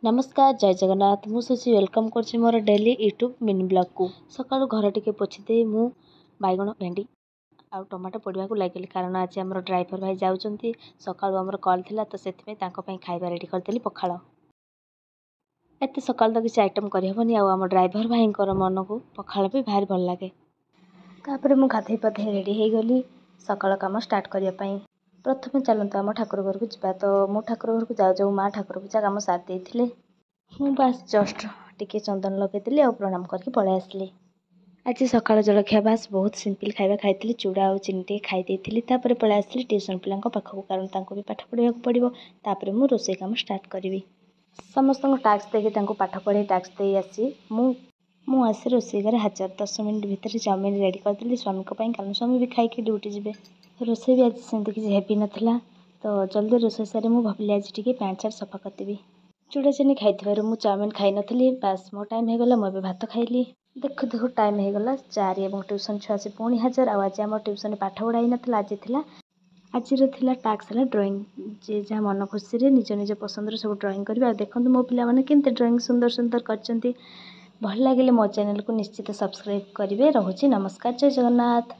नमस्कार जय जगन्नाथ मु शशि वेलकम कर मोर डेली यूट्यूब मिनी ब्लॉग को सकाळु घर टिके पोछि दे मु बैगण भेंडी आ टमाटो पड़वा को लगे कारण आज आम ड्राइवर भाई जाऊँगी सकाळु आमर कॉल थिला तो से खाଇବା रेडी करदेली पखाड़ एत सकाल तो किसी आइटम करहबनी आम ड्राइवर भाई मन को पखाड़ भी भारी भल लगे। तापर मु गाधे पाधे रेडी हो गली सकाळ काम स्टार्ट करने। प्रथम चलते आम ठाकुर घर को जावा तो मो ठाकुर घर को जाऊ जाऊ माँ ठाकुर पूजा कम सारी देते मु बास जस्ट टिके चंदन लगेदी और प्रणाम करके पलि आसली। आज सकाळ जलखिया बास बहुत सिंपल खाଇବା खाई चूड़ा और चीनी टे खाई पलि आसली ट्यूशन पिला पाखक कारण भी पाठ पढ़ा पड़ो। तापर मु रोसे काम स्टार्ट करी समस्त टास्क देके पाठ पढ़े टास्क दे आसी मु आसी रोसे घर हाजर 10 मिनट भितर चाउमिन रेडी करदेली स्वामी कारण स्वामी भी खाई ड्यूटी जी रोसे भी आज सेमती किसी हेवी नाला तो जल्दी रोसे सारी मुझे भाविली आज टी पैंट सार्ट सफा करदेवी। चूड़ा चीनी खाई मु चाउमिन खाई नी बास मो टाइम होगा मुझे भात खाइली देखु देखु टाइम होगा 4 और ट्यूशन छुआ से पुणी हाजर आज आम ट्यूशन पाठ पढ़ाई नाला आज टास्क है ड्राइंग जे जहाँ मन खुशी निज निज पसंद सब ड्राइंग करेंगे। देखो मो पाने केमती ड्राइंग सुंदर सुंदर कर भल लगे मो चैनल को निश्चित सब्सक्राइब करेंगे। रोचे नमस्कार जय जगन्नाथ।